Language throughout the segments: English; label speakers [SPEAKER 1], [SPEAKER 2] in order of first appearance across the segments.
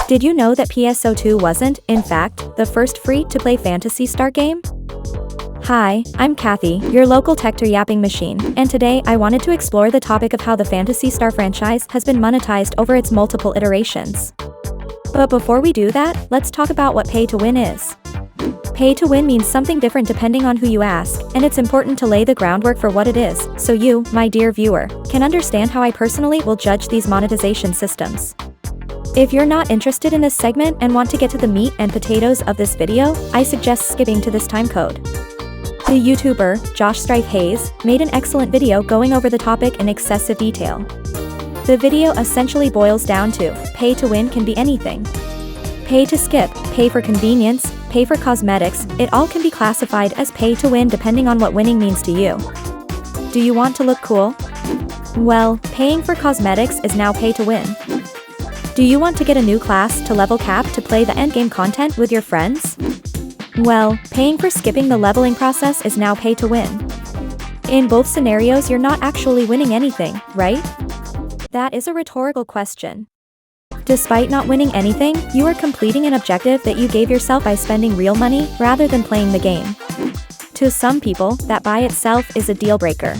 [SPEAKER 1] Did you know that PSO2 wasn't, in fact, the first free-to-play Phantasy Star game? Hi, I'm Kathy, your local tech yapping machine, and today I wanted to explore the topic of how the Phantasy Star franchise has been monetized over its multiple iterations. But before we do that, let's talk about what pay-to-win is. Pay-to-win means something different depending on who you ask, and it's important to lay the groundwork for what it is, so you, my dear viewer, can understand how I personally will judge these monetization systems. If you're not interested in this segment and want to get to the meat and potatoes of this video, I suggest skipping to this time code. The YouTuber, Josh Strife Hayes, made an excellent video going over the topic in excessive detail. The video essentially boils down to, pay to win can be anything. Pay to skip, pay for convenience, pay for cosmetics, it all can be classified as pay to win depending on what winning means to you. Do you want to look cool? Well, paying for cosmetics is now pay to win. Do you want to get a new class to level cap to play the endgame content with your friends? Well, paying for skipping the leveling process is now pay to win. In both scenarios, you're not actually winning anything, right? That is a rhetorical question. Despite not winning anything, you are completing an objective that you gave yourself by spending real money rather than playing the game. To some people, that by itself is a deal breaker.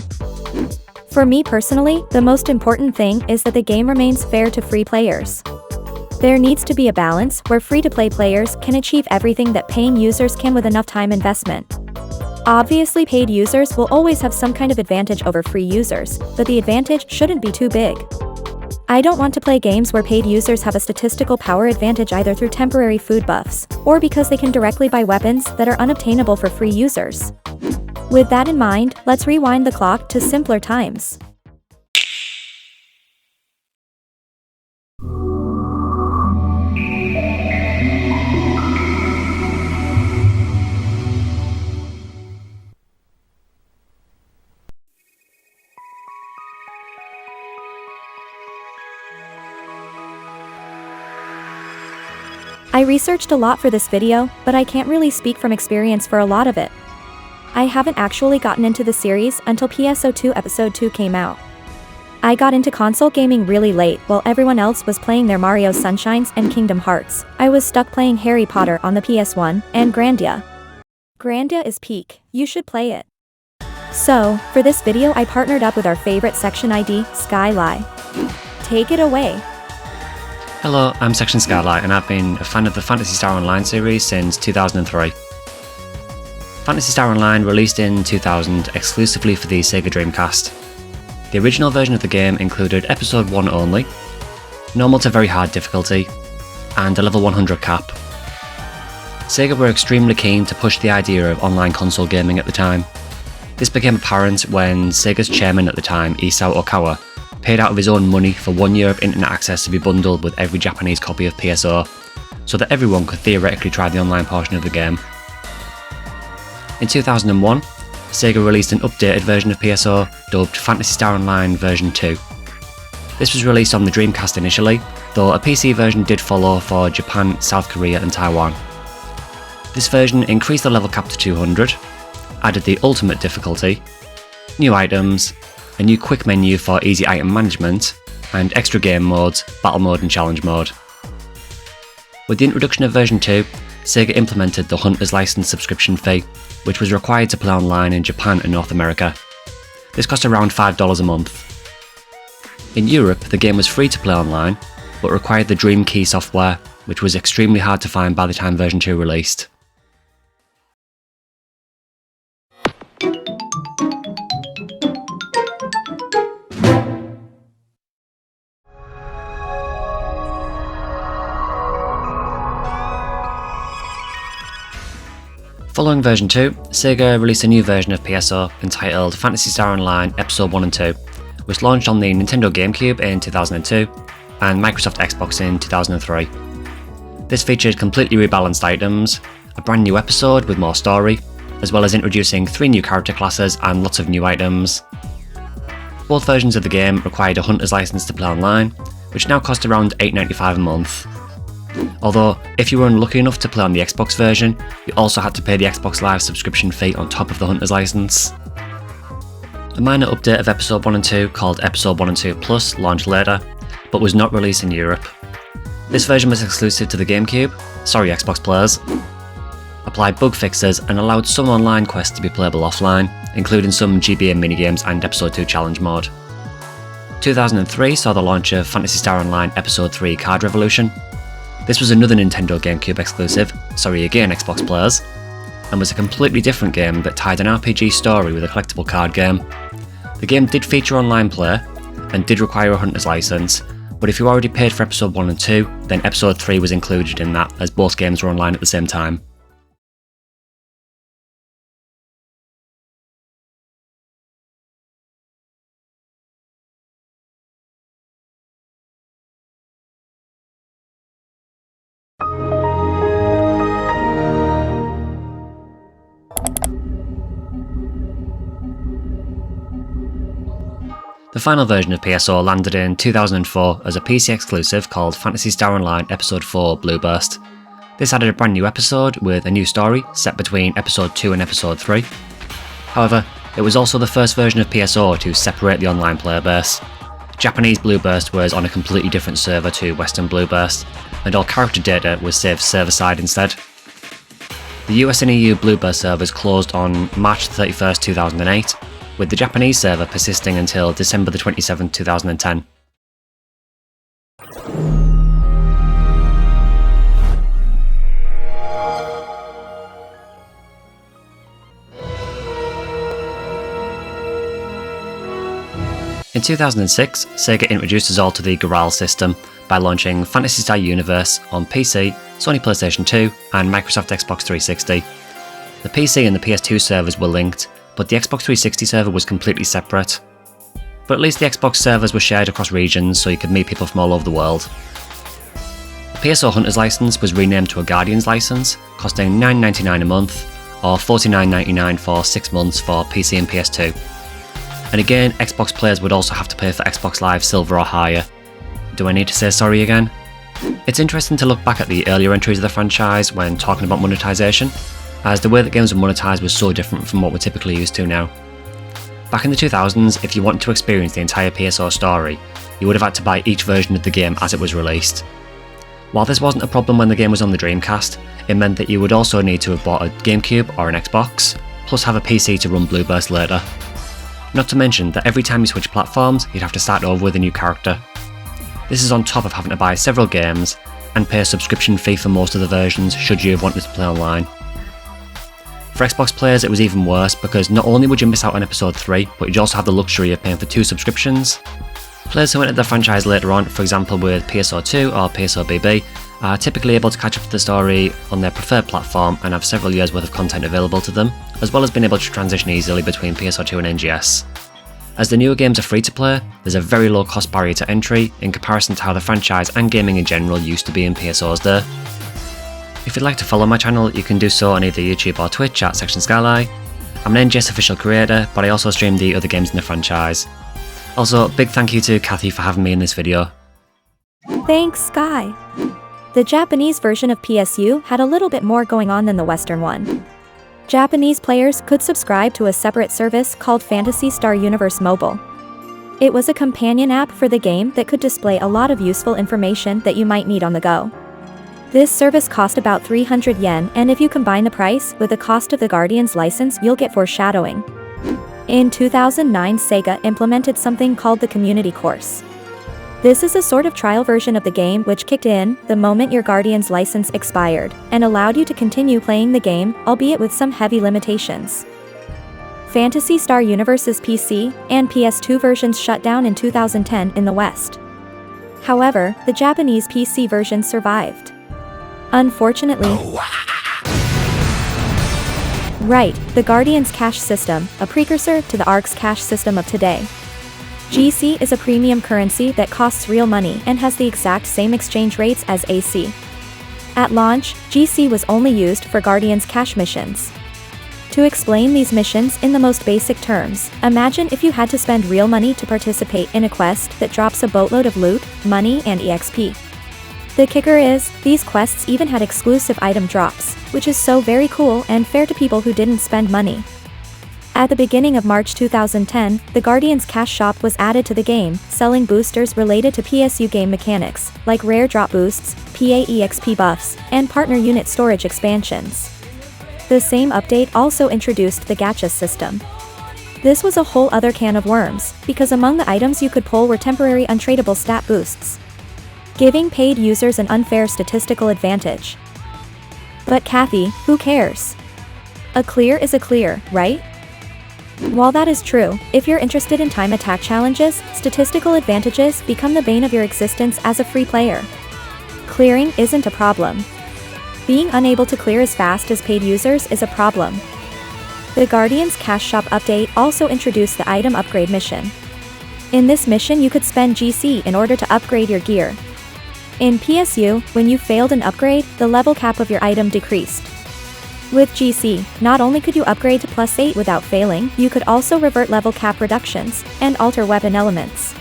[SPEAKER 1] For me personally, the most important thing is that the game remains fair to free players. There needs to be a balance where free-to-play players can achieve everything that paying users can with enough time investment. Obviously, paid users will always have some kind of advantage over free users, but the advantage shouldn't be too big. I don't want to play games where paid users have a statistical power advantage either through temporary food buffs, or because they can directly buy weapons that are unobtainable for free users. With that in mind, let's rewind the clock to simpler times. I researched a lot for this video, but I can't really speak from experience for a lot of it. I haven't actually gotten into the series until PSO2 Episode 2 came out. I got into console gaming really late while everyone else was playing their Mario Sunshines and Kingdom Hearts. I was stuck playing Harry Potter on the PS1 and Grandia. Grandia is peak, you should play it. So, for this video I partnered up with our favorite section ID, Skylie. Take it away.
[SPEAKER 2] Hello, I'm Section Skylight and I've been a fan of the Phantasy Star Online series since 2003. Phantasy Star Online released in 2000 exclusively for the SEGA Dreamcast. The original version of the game included Episode 1 only, normal to very hard difficulty, and a level 100 cap. SEGA were extremely keen to push the idea of online console gaming at the time. This became apparent when SEGA's chairman at the time, Isao Okawa, paid out of his own money for 1 year of internet access to be bundled with every Japanese copy of PSO, so that everyone could theoretically try the online portion of the game. In 2001, SEGA released an updated version of PSO dubbed Phantasy Star Online version 2. This was released on the Dreamcast initially, though a PC version did follow for Japan, South Korea and Taiwan. This version increased the level cap to 200, added the ultimate difficulty, new items, a new quick menu for easy item management, and extra game modes, battle mode and challenge mode. With the introduction of version 2, SEGA implemented the Hunter's License subscription fee, which was required to play online in Japan and North America. This cost around $5 a month. In Europe, the game was free to play online, but required the Dream Key software, which was extremely hard to find by the time version 2 released. Following version 2, SEGA released a new version of PSO entitled Phantasy Star Online Episode 1 and 2, which launched on the Nintendo GameCube in 2002 and Microsoft Xbox in 2003. This featured completely rebalanced items, a brand new episode with more story, as well as introducing 3 new character classes and lots of new items. Both versions of the game required a Hunter's License to play online, which now cost around $8.95 a month. Although, if you were unlucky enough to play on the Xbox version, you also had to pay the Xbox Live subscription fee on top of the Hunter's License. A minor update of Episode 1 and 2 called Episode 1 and 2 Plus launched later, but was not released in Europe. This version was exclusive to the GameCube, sorry Xbox players, applied bug fixes and allowed some online quests to be playable offline, including some GBA minigames and Episode 2 challenge mode. 2003 saw the launch of Phantasy Star Online Episode 3 Card Revolution. This was another Nintendo GameCube exclusive, sorry again Xbox players, and was a completely different game that tied an RPG story with a collectible card game. The game did feature online play, and did require a hunter's license, but if you already paid for Episode 1 and 2, then Episode 3 was included in that, as both games were online at the same time. The final version of PSO landed in 2004 as a PC exclusive called Phantasy Star Online Episode 4 Blueburst. This added a brand new episode with a new story set between Episode 2 and Episode 3. However, it was also the first version of PSO to separate the online player base. Japanese Blueburst was on a completely different server to Western Blueburst, and all character data was saved server-side instead. The US and EU Blueburst servers closed on March 31st, 2008, with the Japanese server persisting until December 27, 2010. In 2006, SEGA introduced us all to the Graal system by launching Phantasy Star Universe on PC, Sony PlayStation 2 and Microsoft Xbox 360. The PC and the PS2 servers were linked, but the Xbox 360 server was completely separate. But at least the Xbox servers were shared across regions so you could meet people from all over the world. The PSO Hunter's license was renamed to a Guardian's license, costing $9.99 a month, or $49.99 for 6 months for PC and PS2. And again, Xbox players would also have to pay for Xbox Live Silver or higher. Do I need to say sorry again? It's interesting to look back at the earlier entries of the franchise when talking about monetization, as the way that games were monetized was so different from what we're typically used to now. Back in the 2000s, if you wanted to experience the entire PSO story, you would have had to buy each version of the game as it was released. While this wasn't a problem when the game was on the Dreamcast, it meant that you would also need to have bought a GameCube or an Xbox, plus have a PC to run Blueburst later. Not to mention that every time you switch platforms, you'd have to start over with a new character. This is on top of having to buy several games, and pay a subscription fee for most of the versions should you have wanted to play online. For Xbox players it was even worse because not only would you miss out on Episode 3, but you'd also have the luxury of paying for 2 subscriptions. Players who entered the franchise later on, for example with PSO 2 or PSO BB, are typically able to catch up to the story on their preferred platform and have several years worth of content available to them, as well as being able to transition easily between PSO 2 and NGS. As the newer games are free to play, there's a very low cost barrier to entry in comparison to how the franchise and gaming in general used to be in PSO's day. If you'd like to follow my channel, you can do so on either YouTube or Twitch at Section Skylight. I'm an NGS official creator, but I also stream the other games in the franchise. Also, big thank you to Kathy for having me in this video.
[SPEAKER 1] Thanks, Sky. The Japanese version of PSU had a little bit more going on than the Western one. Japanese players could subscribe to a separate service called Phantasy Star Universe Mobile. It was a companion app for the game that could display a lot of useful information that you might need on the go. This service cost about 300 yen, and if you combine the price with the cost of the Guardian's license, you'll get foreshadowing. In 2009, SEGA implemented something called the Community Course. This is a sort of trial version of the game which kicked in the moment your Guardian's license expired, and allowed you to continue playing the game, albeit with some heavy limitations. Phantasy Star Universe's PC and PS2 versions shut down in 2010 in the West. However, the Japanese PC version survived. Unfortunately, right, the Guardian's cash system, a precursor to the ARC's cash system of today. GC is a premium currency that costs real money and has the exact same exchange rates as AC. At launch, GC was only used for Guardian's cash missions. To explain these missions in the most basic terms, imagine if you had to spend real money to participate in a quest that drops a boatload of loot, money, and EXP. The kicker is, these quests even had exclusive item drops, which is so very cool and fair to people who didn't spend money. At the beginning of March 2010, the Guardian's Cash Shop was added to the game, selling boosters related to PSU game mechanics, like rare drop boosts, PAEXP buffs, and partner unit storage expansions. The same update also introduced the gacha system. This was a whole other can of worms, because among the items you could pull were temporary untradeable stat boosts, giving paid users an unfair statistical advantage. But Kathy, who cares? A clear is a clear, right? While that is true, if you're interested in time attack challenges, statistical advantages become the bane of your existence as a free player. Clearing isn't a problem. Being unable to clear as fast as paid users is a problem. The Guardian's Cash Shop update also introduced the item upgrade mission. In this mission you could spend GC in order to upgrade your gear. In PSU, when you failed an upgrade, the level cap of your item decreased. With GC, not only could you upgrade to +8 without failing, you could also revert level cap reductions, and alter weapon elements.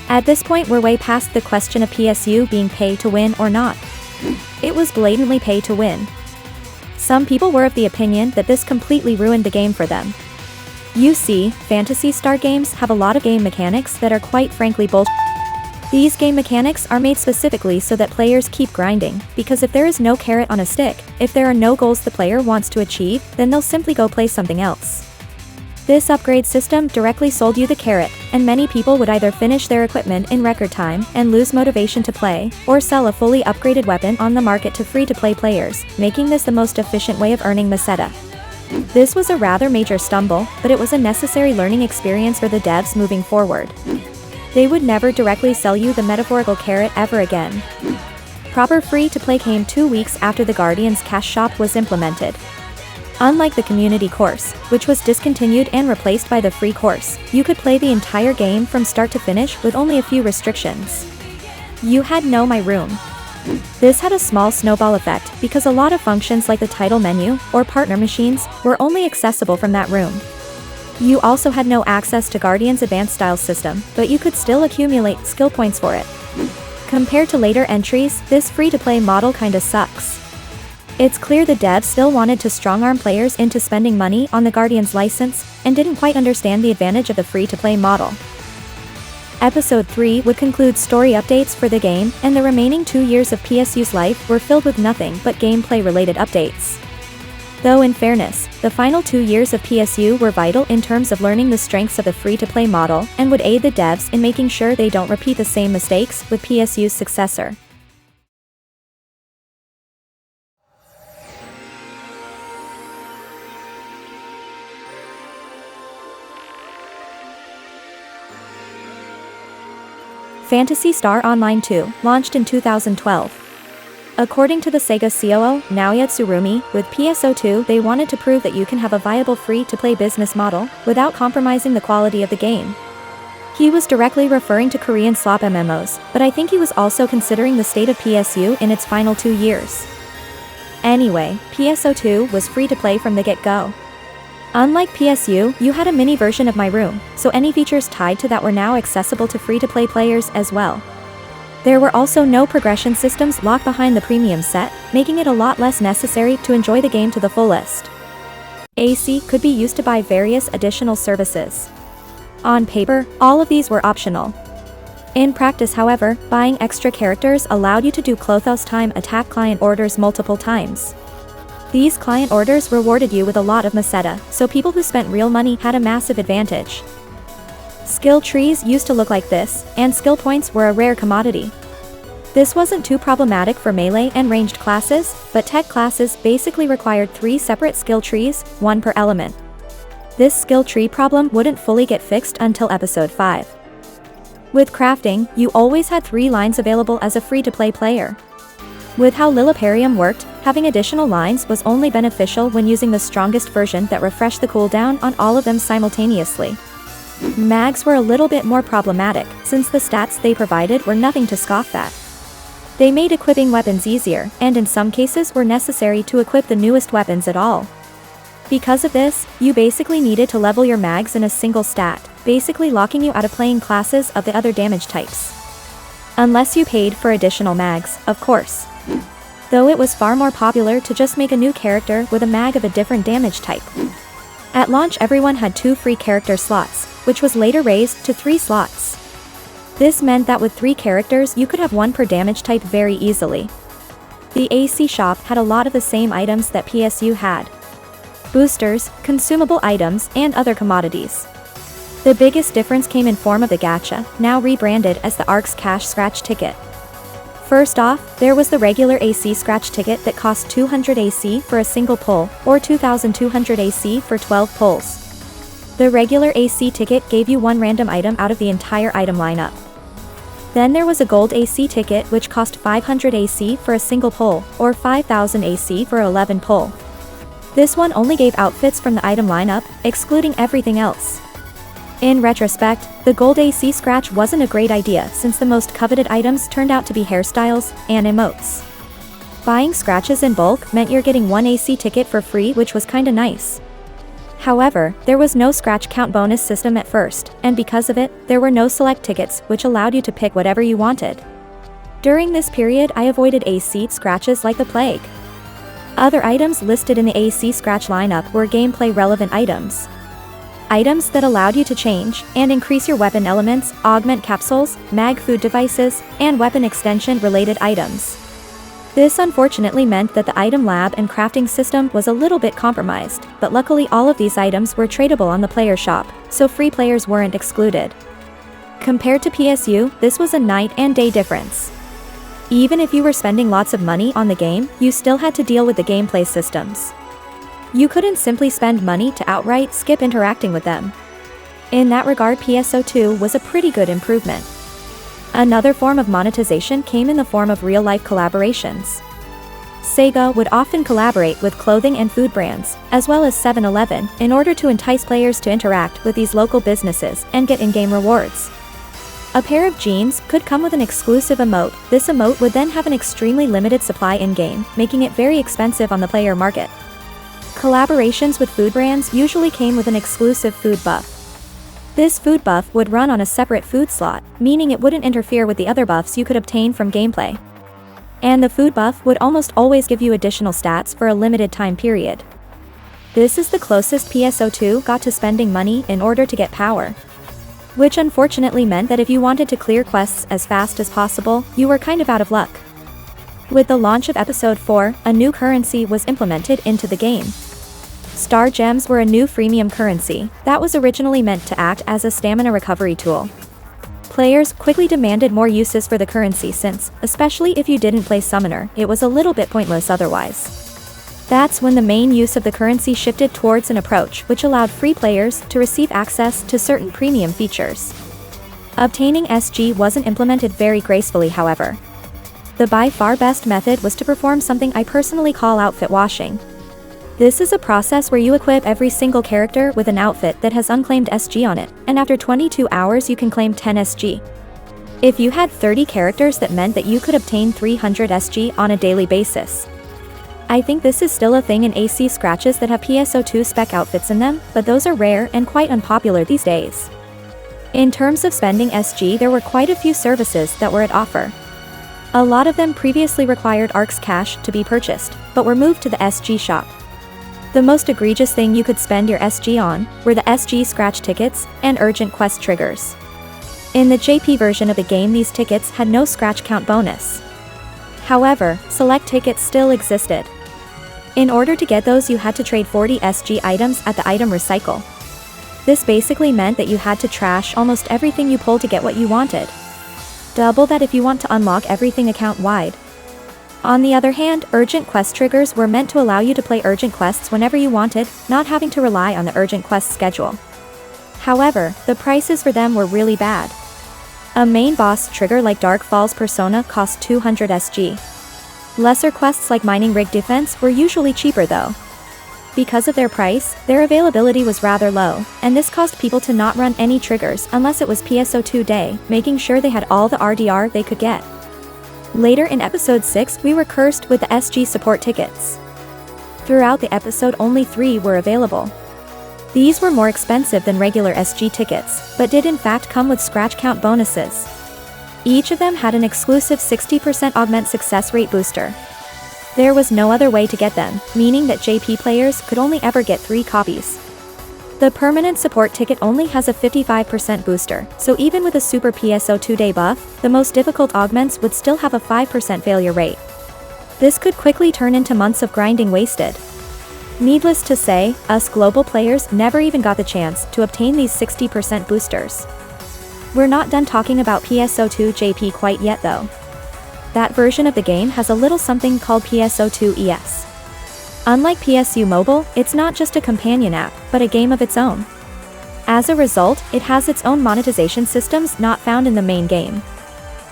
[SPEAKER 1] At this point we're way past the question of PSU being pay to win or not. It was blatantly pay to win. Some people were of the opinion that this completely ruined the game for them. You see, Phantasy Star games have a lot of game mechanics that are quite frankly bullshit. These game mechanics are made specifically so that players keep grinding, because if there is no carrot on a stick, if there are no goals the player wants to achieve, then they'll simply go play something else. This upgrade system directly sold you the carrot, and many people would either finish their equipment in record time and lose motivation to play, or sell a fully upgraded weapon on the market to free-to-play players, making this the most efficient way of earning meseta. This was a rather major stumble, but it was a necessary learning experience for the devs moving forward. They would never directly sell you the metaphorical carrot ever again. Proper free-to-play came 2 weeks after the Guardian's Cash Shop was implemented. Unlike the community course, which was discontinued and replaced by the free course, you could play the entire game from start to finish with only a few restrictions. You had Know My Room. This had a small snowball effect because a lot of functions like the title menu or partner machines were only accessible from that room. You also had no access to Guardian's advanced style system, but you could still accumulate skill points for it. Compared to later entries, this free-to-play model kinda sucks. It's clear the devs still wanted to strong-arm players into spending money on the Guardian's license, and didn't quite understand the advantage of the free-to-play model. Episode 3 would conclude story updates for the game, and the remaining 2 years of PSU's life were filled with nothing but gameplay-related updates. Though in fairness, the final 2 years of PSU were vital in terms of learning the strengths of the free-to-play model, and would aid the devs in making sure they don't repeat the same mistakes with PSU's successor. Phantasy Star Online 2, launched in 2012. According to the SEGA COO, Naoya Tsurumi, with PSO2 they wanted to prove that you can have a viable free-to-play business model, without compromising the quality of the game. He was directly referring to Korean slop MMOs, but I think he was also considering the state of PSU in its final 2 years. Anyway, PSO2 was free-to-play from the get-go. Unlike PSU, you had a mini version of My Room, so any features tied to that were now accessible to free-to-play players as well. There were also no progression systems locked behind the premium set, making it a lot less necessary to enjoy the game to the fullest. AC could be used to buy various additional services. On paper, all of these were optional. In practice, however, buying extra characters allowed you to do Clothos time attack client orders multiple times. These client orders rewarded you with a lot of meseta, so people who spent real money had a massive advantage. Skill trees used to look like this, and skill points were a rare commodity. This wasn't too problematic for melee and ranged classes, but tech classes basically required 3 separate skill trees, 1 per element. This skill tree problem wouldn't fully get fixed until episode 5. With crafting, you always had 3 lines available as a free-to-play player. With how Lilliparium worked, having additional lines was only beneficial when using the strongest version that refreshed the cooldown on all of them simultaneously. Mags were a little bit more problematic, since the stats they provided were nothing to scoff at. They made equipping weapons easier, and in some cases were necessary to equip the newest weapons at all. Because of this, you basically needed to level your mags in a single stat, basically locking you out of playing classes of the other damage types. Unless you paid for additional mags, of course. Though it was far more popular to just make a new character with a mag of a different damage type. At launch everyone had 2 free character slots, which was later raised to 3 slots. This meant that with 3 characters you could have 1 per damage type very easily. The AC shop had a lot of the same items that PSU had. Boosters, consumable items, and other commodities. The biggest difference came in form of the gacha, now rebranded as the ARX Cash Scratch Ticket. First off, there was the regular AC Scratch Ticket that cost 200 AC for a single pull, or 2200 AC for 12 pulls. The regular AC ticket gave you 1 random item out of the entire item lineup. Then there was a gold AC ticket which cost 500 AC for a single pull, or 5000 AC for 11 pull. This one only gave outfits from the item lineup, excluding everything else. In retrospect, the gold AC scratch wasn't a great idea since the most coveted items turned out to be hairstyles and emotes. Buying scratches in bulk meant you're getting 1 AC ticket for free, which was kinda nice. However, there was no scratch count bonus system at first, and because of it, there were no select tickets which allowed you to pick whatever you wanted. During this period I avoided AC scratches like the plague. Other items listed in the AC scratch lineup were gameplay relevant items. Items that allowed you to change and increase your weapon elements, augment capsules, mag food devices, and weapon extension related items. This unfortunately meant that the item lab and crafting system was a little bit compromised, but luckily all of these items were tradable on the player shop, so free players weren't excluded. Compared to PSU, this was a night and day difference. Even if you were spending lots of money on the game, you still had to deal with the gameplay systems. You couldn't simply spend money to outright skip interacting with them. In that regard, PSO2 was a pretty good improvement. Another form of monetization came in the form of real-life collaborations. SEGA would often collaborate with clothing and food brands, as well as 7-Eleven, in order to entice players to interact with these local businesses and get in-game rewards. A pair of jeans could come with an exclusive emote. This emote would then have an extremely limited supply in-game, making it very expensive on the player market. Collaborations with food brands usually came with an exclusive food buff. This food buff would run on a separate food slot, meaning it wouldn't interfere with the other buffs you could obtain from gameplay. And the food buff would almost always give you additional stats for a limited time period. This is the closest PSO2 got to spending money in order to get power. Which unfortunately meant that if you wanted to clear quests as fast as possible, you were kind of out of luck. With the launch of Episode 4, a new currency was implemented into the game. Star Gems were a new freemium currency that was originally meant to act as a stamina recovery tool. Players quickly demanded more uses for the currency since, especially if you didn't play Summoner, it was a little bit pointless otherwise. That's when the main use of the currency shifted towards an approach which allowed free players to receive access to certain premium features. Obtaining SG wasn't implemented very gracefully, however. The by far best method was to perform something I personally call outfit washing. This is a process where you equip every single character with an outfit that has unclaimed SG on it, and after 22 hours you can claim 10 SG. If you had 30 characters, that meant that you could obtain 300 SG on a daily basis. I think this is still a thing in AC scratches that have PSO2 spec outfits in them, but those are rare and quite unpopular these days. In terms of spending SG, there were quite a few services that were at offer. A lot of them previously required ARX cash to be purchased, but were moved to the SG shop. The most egregious thing you could spend your SG on were the SG scratch tickets and urgent quest triggers. In the JP version of the game, these tickets had no scratch count bonus. However, select tickets still existed. In order to get those, you had to trade 40 SG items at the item recycle. This basically meant that you had to trash almost everything you pulled to get what you wanted. Double that if you want to unlock everything account-wide. On the other hand, urgent quest triggers were meant to allow you to play urgent quests whenever you wanted, not having to rely on the urgent quest schedule. However, the prices for them were really bad. A main boss trigger like Dark Falls Persona cost 200 SG. Lesser quests like Mining Rig Defense were usually cheaper though. Because of their price, their availability was rather low, and this caused people to not run any triggers unless it was PSO2 day, making sure they had all the RDR they could get. Later in episode 6, we were cursed with the SG support tickets. Throughout the episode, only 3 were available. These were more expensive than regular SG tickets, but did in fact come with scratch count bonuses. Each of them had an exclusive 60% augment success rate booster. There was no other way to get them, meaning that JP players could only ever get 3 copies. The permanent support ticket only has a 55% booster, so even with a super PSO2 day buff, the most difficult augments would still have a 5% failure rate. This could quickly turn into months of grinding wasted. Needless to say, us global players never even got the chance to obtain these 60% boosters. We're not done talking about PSO2 JP quite yet though. That version of the game has a little something called PSO2 ES. Unlike PSU Mobile, it's not just a companion app, but a game of its own. As a result, it has its own monetization systems not found in the main game.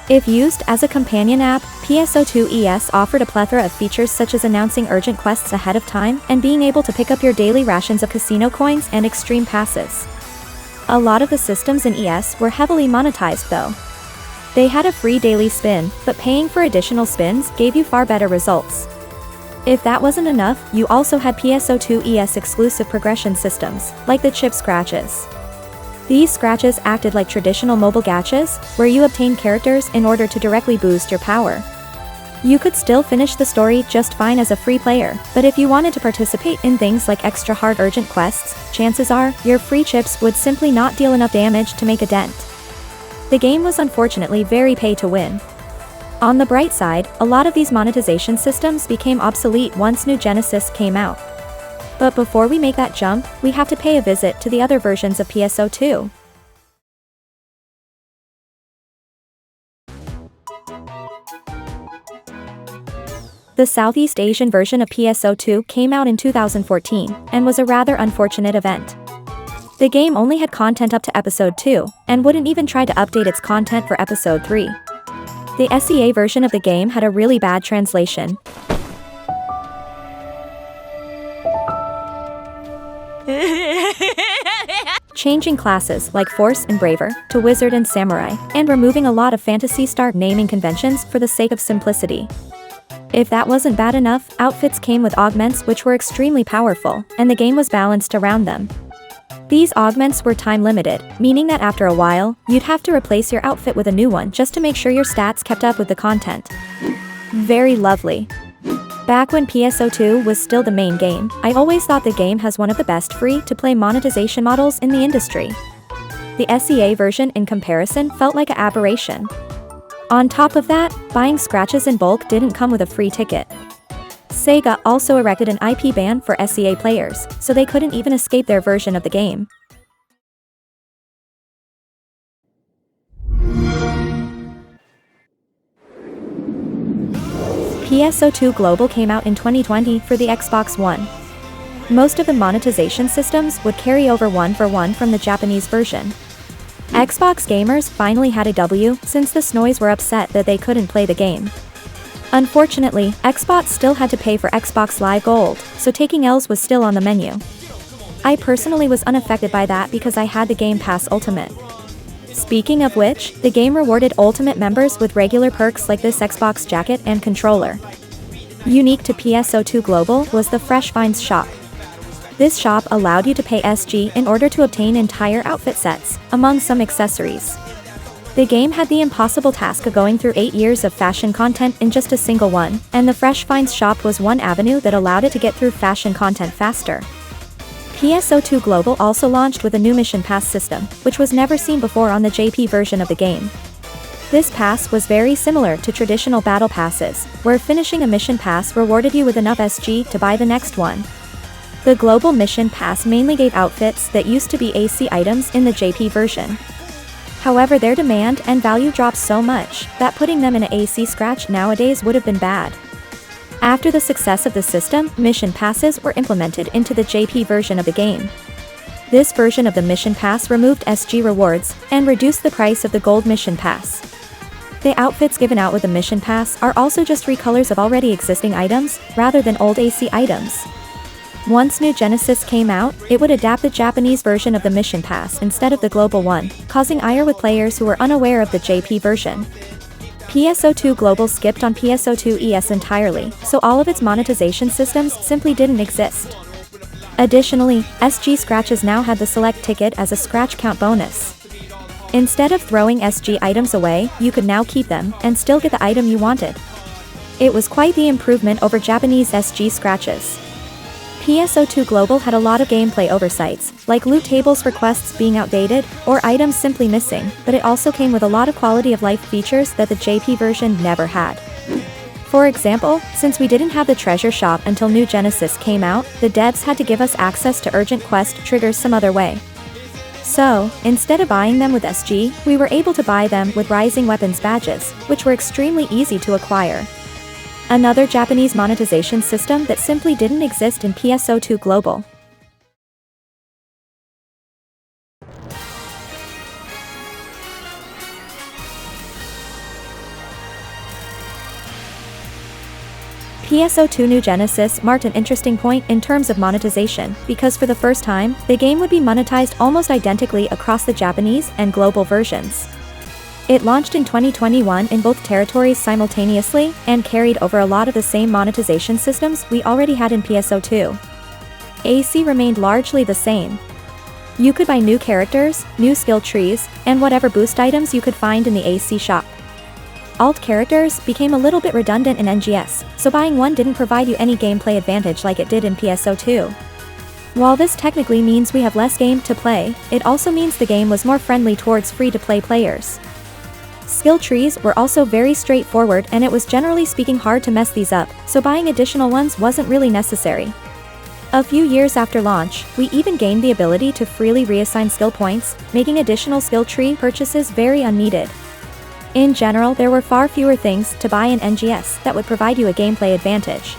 [SPEAKER 1] If used as a companion app, PSO2 ES offered a plethora of features such as announcing urgent quests ahead of time and being able to pick up your daily rations of casino coins and extreme passes. A lot of the systems in ES were heavily monetized though. They had a free daily spin, but paying for additional spins gave you far better results. If that wasn't enough, you also had PSO2 ES exclusive progression systems, like the chip scratches. These scratches acted like traditional mobile gachas, where you obtained characters in order to directly boost your power. You could still finish the story just fine as a free player, but if you wanted to participate in things like extra hard urgent quests, chances are, your free chips would simply not deal enough damage to make a dent. The game was unfortunately very pay to win. On the bright side, a lot of these monetization systems became obsolete once New Genesis came out. But before we make that jump, we have to pay a visit to the other versions of PSO2. The Southeast Asian version of PSO2 came out in 2014, and was a rather unfortunate event. The game only had content up to Episode 2, and wouldn't even try to update its content for Episode 3. The SEA version of the game had a really bad translation. Changing classes like Force and Braver to Wizard and Samurai, and removing a lot of Phantasy Star naming conventions for the sake of simplicity. If that wasn't bad enough, outfits came with augments which were extremely powerful, and the game was balanced around them. These augments were time limited, meaning that after a while, you'd have to replace your outfit with a new one just to make sure your stats kept up with the content. Very lovely. Back when PSO2 was still the main game, I always thought the game has one of the best free-to-play monetization models in the industry. The SEA version in comparison felt like an aberration. On top of that, buying scratches in bulk didn't come with a free ticket. SEGA also erected an IP ban for SEA players, so they couldn't even escape their version of the game. PSO2 Global came out in 2020 for the Xbox One. Most of the monetization systems would carry over one for one from the Japanese version. Xbox gamers finally had a W since the Snoys were upset that they couldn't play the game. Unfortunately, Xbox still had to pay for Xbox Live Gold, so taking L's was still on the menu. I personally was unaffected by that because I had the Game Pass Ultimate. Speaking of which, the game rewarded Ultimate members with regular perks like this Xbox jacket and controller. Unique to PSO2 Global was the Fresh Finds shop. This shop allowed you to pay SG in order to obtain entire outfit sets, among some accessories. The game had the impossible task of going through 8 years of fashion content in just a single one, and the Fresh Finds shop was one avenue that allowed it to get through fashion content faster. PSO2 Global also launched with a new Mission Pass system, which was never seen before on the JP version of the game. This pass was very similar to traditional battle passes, where finishing a mission pass rewarded you with enough SG to buy the next one. The Global Mission Pass mainly gave outfits that used to be AC items in the JP version. However, their demand and value dropped so much that putting them in an AC scratch nowadays would have been bad. After the success of the system, mission passes were implemented into the JP version of the game. This version of the mission pass removed SG rewards and reduced the price of the gold mission pass. The outfits given out with the mission pass are also just recolors of already existing items, rather than old AC items. Once New Genesis came out, it would adapt the Japanese version of the mission pass instead of the global one, causing ire with players who were unaware of the JP version. PSO2 Global skipped on PSO2 ES entirely, so all of its monetization systems simply didn't exist. Additionally, SG scratches now had the select ticket as a scratch count bonus. Instead of throwing SG items away, you could now keep them and still get the item you wanted. It was quite the improvement over Japanese SG scratches. PSO2 Global had a lot of gameplay oversights, like loot tables for quests being outdated, or items simply missing, but it also came with a lot of quality of life features that the JP version never had. For example, since we didn't have the treasure shop until New Genesis came out, the devs had to give us access to urgent quest triggers some other way. So, instead of buying them with SG, we were able to buy them with Rising Weapons badges, which were extremely easy to acquire. Another Japanese monetization system that simply didn't exist in PSO2 Global. PSO2 New Genesis marked an interesting point in terms of monetization, because for the first time, the game would be monetized almost identically across the Japanese and global versions. It launched in 2021 in both territories simultaneously, and carried over a lot of the same monetization systems we already had in PSO2. AC remained largely the same. You could buy new characters, new skill trees, and whatever boost items you could find in the AC shop. Alt characters became a little bit redundant in NGS, so buying one didn't provide you any gameplay advantage like it did in PSO2. While this technically means we have less game to play, it also means the game was more friendly towards free-to-play players. Skill trees were also very straightforward, and it was generally speaking hard to mess these up, so buying additional ones wasn't really necessary. A few years after launch, we even gained the ability to freely reassign skill points, making additional skill tree purchases very unneeded. In general, there were far fewer things to buy in NGS that would provide you a gameplay advantage.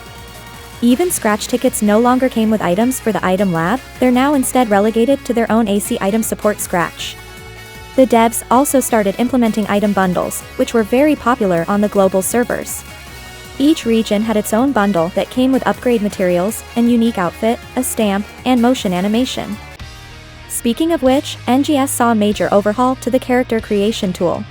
[SPEAKER 1] Even scratch tickets no longer came with items for the item lab, they're now instead relegated to their own AC item support scratch. The devs also started implementing item bundles, which were very popular on the global servers. Each region had its own bundle that came with upgrade materials, an unique outfit, a stamp, and motion animation. Speaking of which, NGS saw a major overhaul to the character creation tool.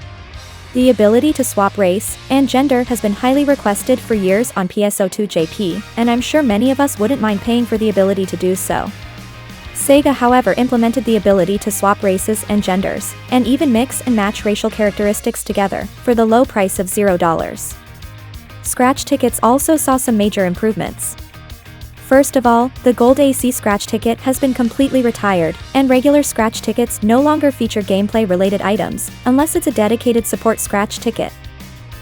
[SPEAKER 1] The ability to swap race and gender has been highly requested for years on PSO2 JP, and I'm sure many of us wouldn't mind paying for the ability to do so. SEGA, however, implemented the ability to swap races and genders, and even mix and match racial characteristics together, for the low price of $0. Scratch tickets also saw some major improvements. First of all, the Gold AC scratch ticket has been completely retired, and regular scratch tickets no longer feature gameplay-related items, unless it's a dedicated support scratch ticket.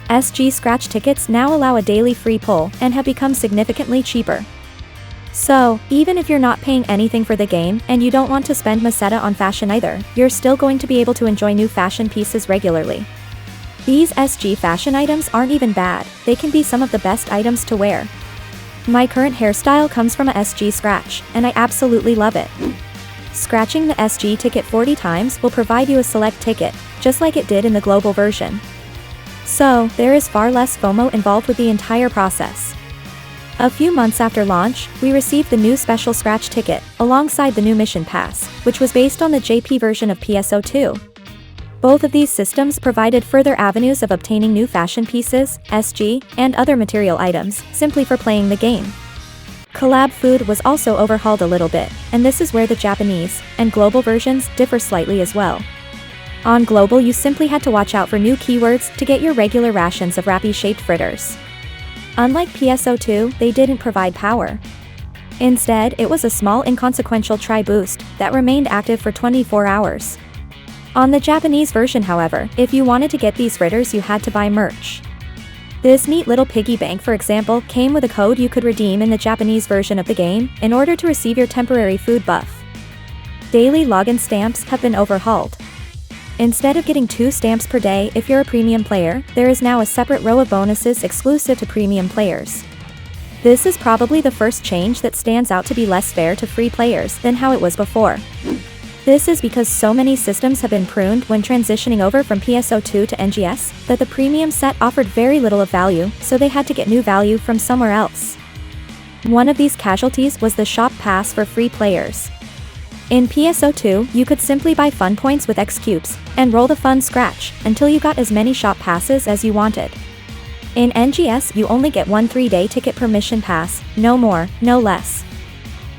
[SPEAKER 1] SG scratch tickets now allow a daily free pull, and have become significantly cheaper. So, even if you're not paying anything for the game, and you don't want to spend meseta on fashion either, you're still going to be able to enjoy new fashion pieces regularly. These SG fashion items aren't even bad, they can be some of the best items to wear. My current hairstyle comes from a SG scratch, and I absolutely love it. Scratching the SG ticket 40 times will provide you a select ticket, just like it did in the global version. So, there is far less FOMO involved with the entire process. A few months after launch, we received the new special scratch ticket, alongside the new mission pass, which was based on the JP version of PSO2. Both of these systems provided further avenues of obtaining new fashion pieces, SG, and other material items, simply for playing the game. Collab food was also overhauled a little bit, and this is where the Japanese and global versions differ slightly as well. On global, you simply had to watch out for new keywords to get your regular rations of wrappy-shaped fritters. Unlike PSO2, they didn't provide power. Instead, it was a small inconsequential tri-boost that remained active for 24 hours. On the Japanese version, however, if you wanted to get these fritters, you had to buy merch. This neat little piggy bank, for example, came with a code you could redeem in the Japanese version of the game, in order to receive your temporary food buff. Daily login stamps have been overhauled. Instead of getting 2 stamps per day if you're a premium player, there is now a separate row of bonuses exclusive to premium players. This is probably the first change that stands out to be less fair to free players than how it was before. This is because so many systems have been pruned when transitioning over from PSO2 to NGS, that the premium set offered very little of value, so they had to get new value from somewhere else. One of these casualties was the shop pass for free players. In PSO2, you could simply buy fun points with X cubes, and roll the fun scratch, until you got as many shop passes as you wanted. In NGS, you only get 1 3-day ticket per mission pass, no more, no less.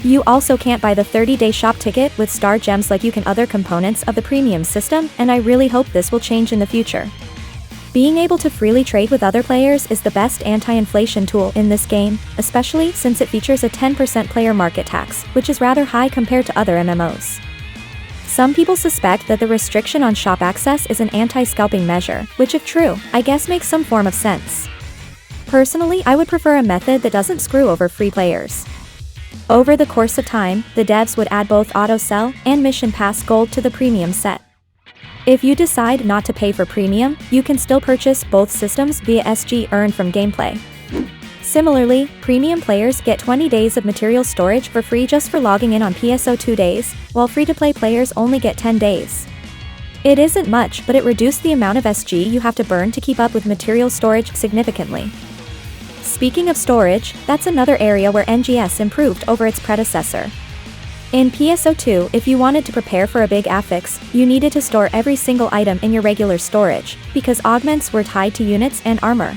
[SPEAKER 1] You also can't buy the 30-day shop ticket with star gems like you can other components of the premium system, and I really hope this will change in the future. Being able to freely trade with other players is the best anti-inflation tool in this game, especially since it features a 10% player market tax, which is rather high compared to other MMOs. Some people suspect that the restriction on shop access is an anti-scalping measure, which if true, I guess makes some form of sense. Personally, I would prefer a method that doesn't screw over free players. Over the course of time, the devs would add both auto-sell and Mission Pass Gold to the premium set. If you decide not to pay for premium, you can still purchase both systems via SG earned from gameplay. Similarly, premium players get 20 days of material storage for free just for logging in on PSO2 days, while free-to-play players only get 10 days. It isn't much, but it reduced the amount of SG you have to burn to keep up with material storage significantly. Speaking of storage, that's another area where NGS improved over its predecessor. In PSO2, if you wanted to prepare for a big affix, you needed to store every single item in your regular storage, because augments were tied to units and armor.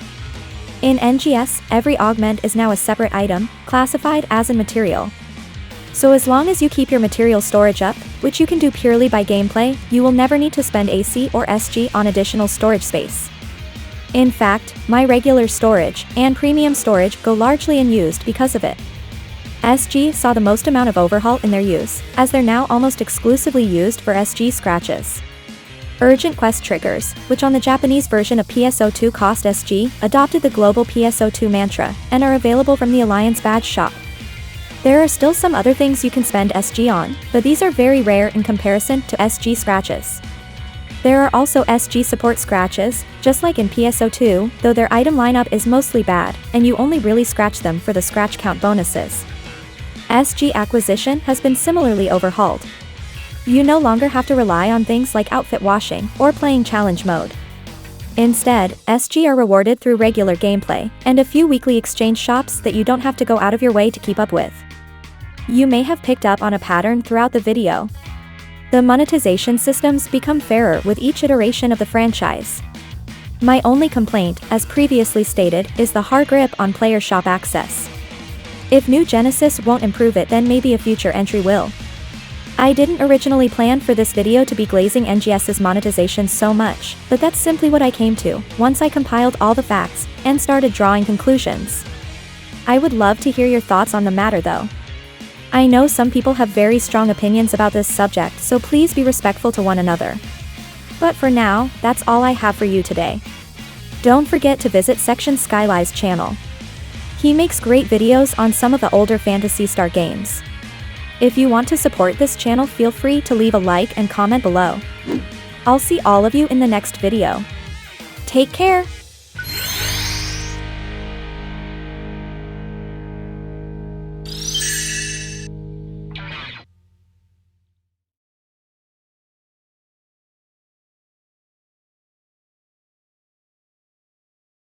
[SPEAKER 1] In NGS, every augment is now a separate item, classified as a material. So as long as you keep your material storage up, which you can do purely by gameplay, you will never need to spend AC or SG on additional storage space. In fact, my regular storage and premium storage go largely unused because of it. SG saw the most amount of overhaul in their use, as they're now almost exclusively used for SG scratches. Urgent quest triggers, which on the Japanese version of PSO2 cost SG, adopted the global PSO2 mantra, and are available from the Alliance badge shop. There are still some other things you can spend SG on, but these are very rare in comparison to SG scratches. There are also SG support scratches, just like in PSO2, though their item lineup is mostly bad, and you only really scratch them for the scratch count bonuses. SG acquisition has been similarly overhauled. You no longer have to rely on things like outfit washing or playing challenge mode. Instead, SG are rewarded through regular gameplay, and a few weekly exchange shops that you don't have to go out of your way to keep up with. You may have picked up on a pattern throughout the video. The monetization systems become fairer with each iteration of the franchise. My only complaint, as previously stated, is the hard grip on player shop access. If New Genesis won't improve it, then maybe a future entry will. I didn't originally plan for this video to be glazing NGS's monetization so much, but that's simply what I came to, once I compiled all the facts, and started drawing conclusions. I would love to hear your thoughts on the matter though. I know some people have very strong opinions about this subject, so please be respectful to one another. But for now, that's all I have for you today. Don't forget to visit Section Skyline's channel. He makes great videos on some of the older Phantasy Star games. If you want to support this channel, feel free to leave a like and comment below. I'll see all of you in the next video. Take care!